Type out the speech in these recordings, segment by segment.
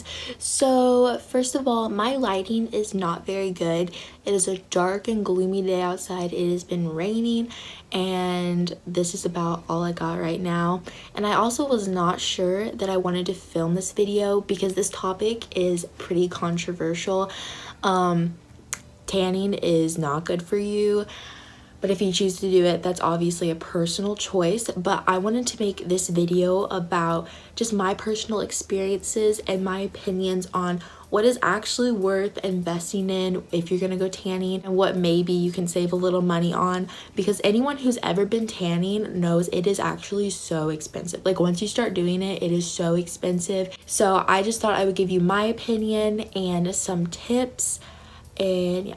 guys. So first of all, my lighting is not very good. It is a dark and gloomy day outside. It has been raining and this is about all I got right now. And I also was not sure that I wanted to film this video because this topic is pretty controversial. Tanning is not good for you. But if you choose to do it, that's obviously a personal choice. But I wanted to make this video about just my personal experiences and my opinions on what is actually worth investing in if you're gonna go tanning, and what maybe you can save a little money on, because anyone who's ever been tanning knows it is actually so expensive. Like, once you start doing it, it is so expensive. So I just thought I would give you my opinion and some tips, and yeah.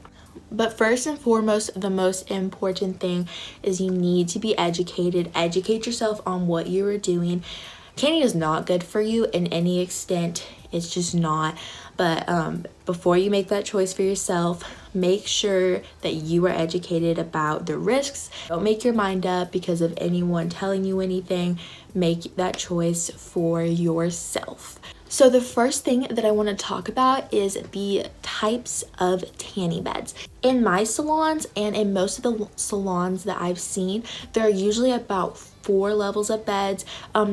But first and foremost, the most important thing is you need to be educated. Educate yourself on what you are doing. Tanning is not good for you in any extent. It's just not. But before you make that choice for yourself, make sure that you are educated about the risks. Don't make your mind up because of anyone telling you anything. Make that choice for yourself. So the first thing that I want to talk about is the types of tanning beds. In my salons and in most of the salons that I've seen, there are usually about 4 levels of beds.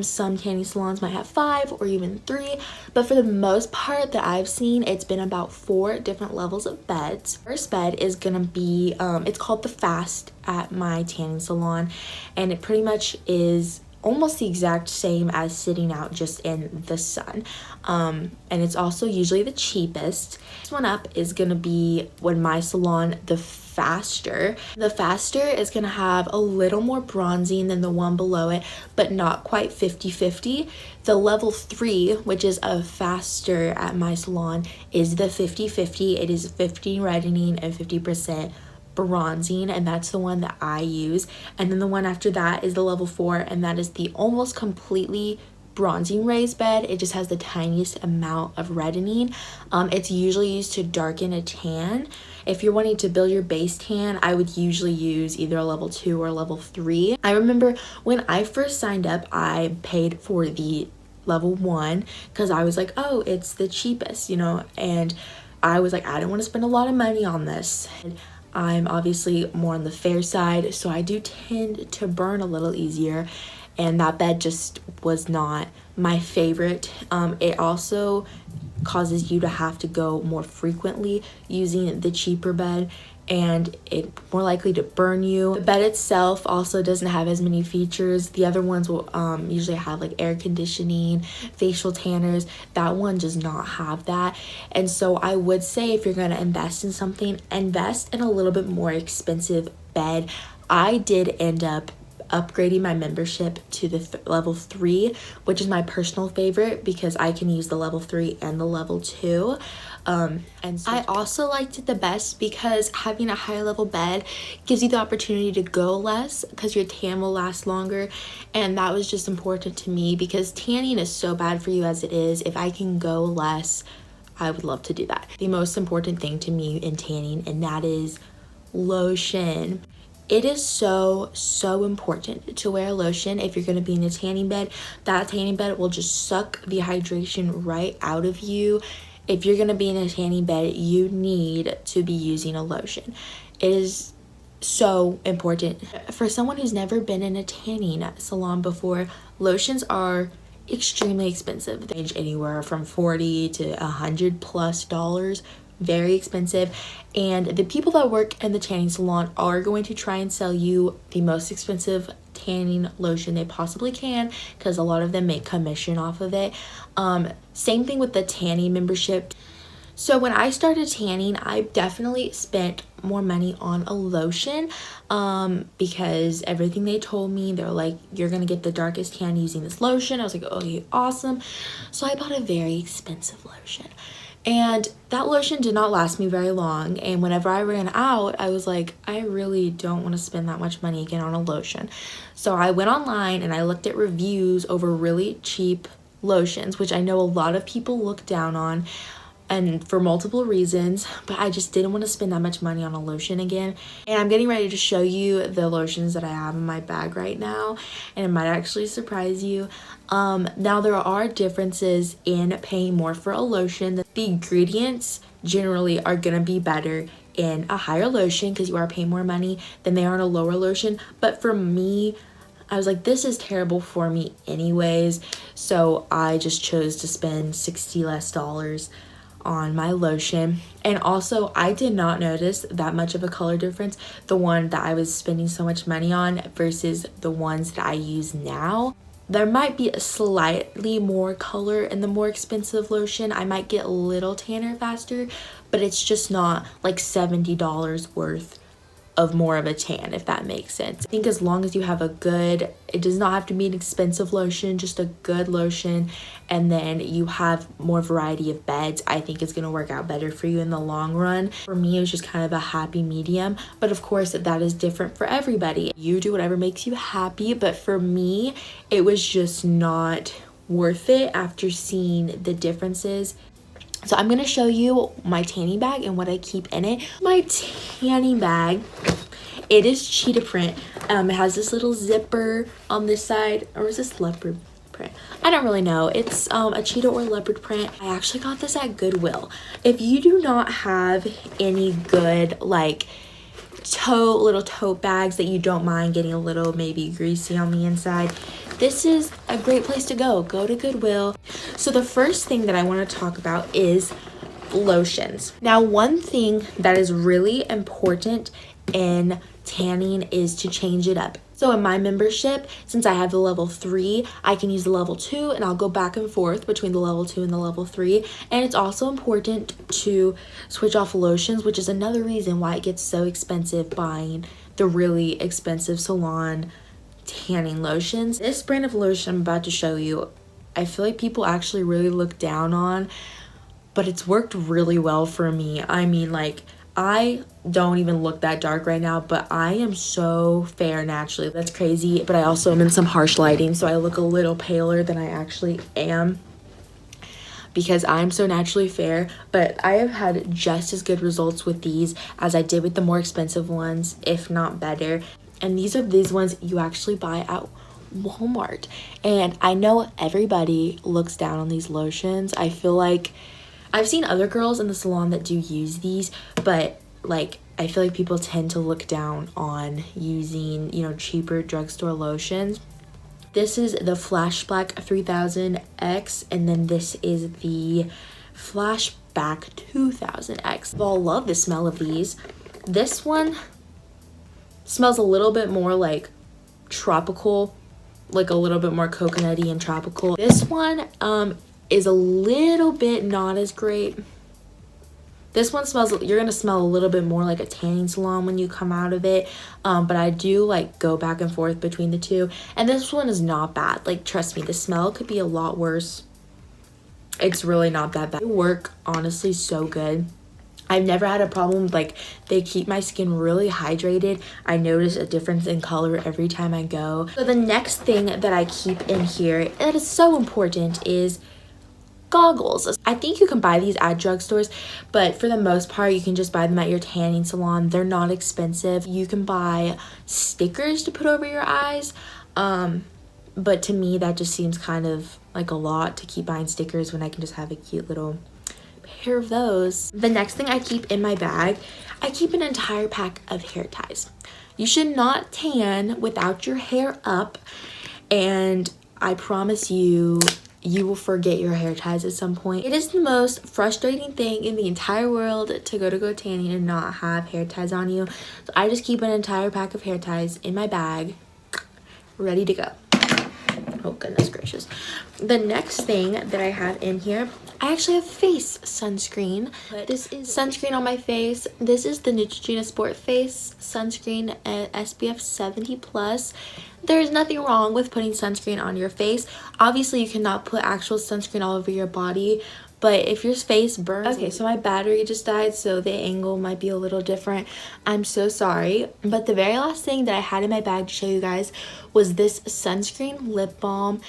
Some tanning salons might have 5 or even 3, but for the most part that I've seen, it's been about 4 different levels of beds. First bed is gonna be, it's called the Fast at my tanning salon, and it pretty much is almost the exact same as sitting out just in the sun, and it's also usually the cheapest. This one up is gonna be, when my salon, the Faster. The Faster is gonna have a little more bronzing than the one below it, but not quite 50-50. The level 3, which is a Faster at my salon, is the 50-50. It is 50 reddening and 50% bronzing, and that's the one that I use. And then the one after that is the level 4, and that is the almost completely bronzing raised bed. It just has the tiniest amount of reddening. It's usually used to darken a tan. If you're wanting to build your base tan, I would usually use either a level 2 or level 3. I remember when I first signed up, I paid for the level 1 because I was like, oh, it's the cheapest, you know, and I was like, I don't want to spend a lot of money on this. I'm obviously more on the fair side, so I do tend to burn a little easier, and that bed just was not my favorite. It also causes you to have to go more frequently using the cheaper bed, and it's more likely to burn you. The bed itself also doesn't have as many features. The other ones will usually have like air conditioning, facial tanners. That one does not have that. And so I would say, if you're gonna invest in something, invest in a little bit more expensive bed. I did end up upgrading my membership to the level 3, which is my personal favorite because I can use the level 3 and the level 2. And so I also liked it the best because having a high level bed gives you the opportunity to go less because your tan will last longer, and that was just important to me because tanning is so bad for you as it is. If I can go less, I would love to do that. The most important thing to me in tanning, and that is lotion. It is so important to wear lotion if you're going to be in a tanning bed. That tanning bed will just suck the hydration right out of you. If you're going to be in a tanning bed, you need to be using a lotion. It is so important. For someone who's never been in a tanning salon before, lotions are extremely expensive. They range anywhere from $40 to $100+. Very expensive, and the people that work in the tanning salon are going to try and sell you the most expensive tanning lotion they possibly can because a lot of them make commission off of it. Same thing with the tanning membership. So when I started tanning, I definitely spent more money on a lotion because everything they told me, they're like, you're gonna get the darkest tan using this lotion. I was like, okay, awesome. So I bought a very expensive lotion. And that lotion did not last me very long, and whenever I ran out, I was like, I really don't want to spend that much money again on a lotion. So I went online and I looked at reviews over really cheap lotions, which I know a lot of people look down on, and for multiple reasons, but I just didn't want to spend that much money on a lotion again. And I'm getting ready to show you the lotions that I have in my bag right now, and it might actually surprise you. Now there are differences in paying more for a lotion. The ingredients generally are gonna be better in a higher lotion because you are paying more money than they are in a lower lotion. But for me, I was like, this is terrible for me anyways, so I just chose to spend $60 less on my lotion. And also, I did not notice that much of a color difference, the one that I was spending so much money on versus the ones that I use now. There might be a slightly more color in the more expensive lotion. I might get a little tanner faster, but it's just not like $70 worth of more of a tan, if that makes sense. I think as long as you have a good, it does not have to be an expensive lotion, just a good lotion, and then you have more variety of beds, I think it's gonna work out better for you in the long run. For me, it was just kind of a happy medium, but of course that is different for everybody. You do whatever makes you happy, but for me, it was just not worth it after seeing the differences. So I'm gonna show you my tanning bag and what I keep in it. My tanning bag, it is cheetah print. It has this little zipper on this side, or is this leopard print? I don't really know. It's a cheetah or leopard print. I actually got this at Goodwill. If you do not have any good like little tote bags that you don't mind getting a little maybe greasy on the inside, this is a great place to go. Go to Goodwill. So the first thing that I want to talk about is lotions. Now, one thing that is really important in tanning is to change it up. So in my membership, since I have the level 3, I can use the level 2, and I'll go back and forth between the level 2 and the level 3. And it's also important to switch off lotions, which is another reason why it gets so expensive buying the really expensive salon tanning lotions. This brand of lotion I'm about to show you, I feel like people actually really look down on, but it's worked really well for me. I mean, like, I don't even look that dark right now, but I am so fair naturally. That's crazy, but I also am in some harsh lighting, so I look a little paler than I actually am because I'm so naturally fair. But I have had just as good results with these as I did with the more expensive ones, if not better. And these are these ones you actually buy at Walmart. And I know everybody looks down on these lotions. I feel like I've seen other girls in the salon that do use these, but like I feel like people tend to look down on using, you know, cheaper drugstore lotions. This is the Flashback 3000X, and then this is the Flashback 2000X. I love the smell of these. This one smells a little bit more like tropical, like a little bit more coconutty and tropical. This one is a little bit not as great. This one smells, you're gonna smell a little bit more like a tanning salon when you come out of it, but I do like go back and forth between the two. And this one is not bad. Like, trust me, the smell could be a lot worse. It's really not that bad. They work honestly so good. I've never had a problem. Like, they keep my skin really hydrated. I notice a difference in color every time I go. So the next thing that I keep in here that is so important is goggles. I think you can buy these at drugstores, but for the most part you can just buy them at your tanning salon. They're not expensive. You can buy stickers to put over your eyes, but to me that just seems kind of like a lot to keep buying stickers when I can just have a cute little pair of those. The next thing I keep in my bag, I keep an entire pack of hair ties. You should not tan without your hair up, and I promise you, you will forget your hair ties at some point. It is the most frustrating thing in the entire world to go tanning and not have hair ties on you. So I just keep an entire pack of hair ties in my bag, ready to go. Oh goodness gracious. The next thing that I have in here, I actually have face sunscreen. This is sunscreen on my face. This is the Neutrogena Sport Face sunscreen at SPF 70+. There's nothing wrong with putting sunscreen on your face. Obviously, you cannot put actual sunscreen all over your body, But if your face burns... Okay, so my battery just died, so the angle might be a little different. I'm so sorry. But the very last thing that I had in my bag to show you guys was this sunscreen lip balm.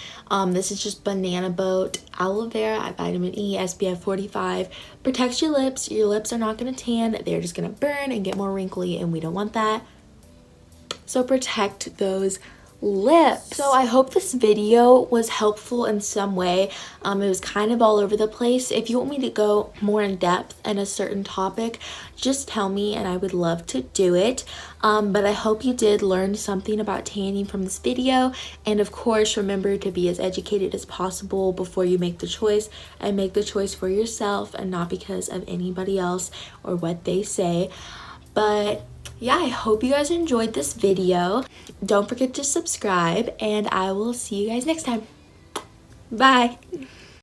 This is just Banana Boat aloe vera, vitamin E, SPF 45. Protects your lips. Your lips are not going to tan. They're just going to burn and get more wrinkly, and we don't want that. So protect those lips. So I hope this video was helpful in some way. It was kind of all over the place. If you want me to go more in depth in a certain topic, just tell me and I would love to do it. But I hope you did learn something about tanning from this video, and of course remember to be as educated as possible before you make the choice, and make the choice for yourself and not because of anybody else or what they say. But yeah, I hope you guys enjoyed this video. Don't forget to subscribe, and I will see you guys next time. Bye.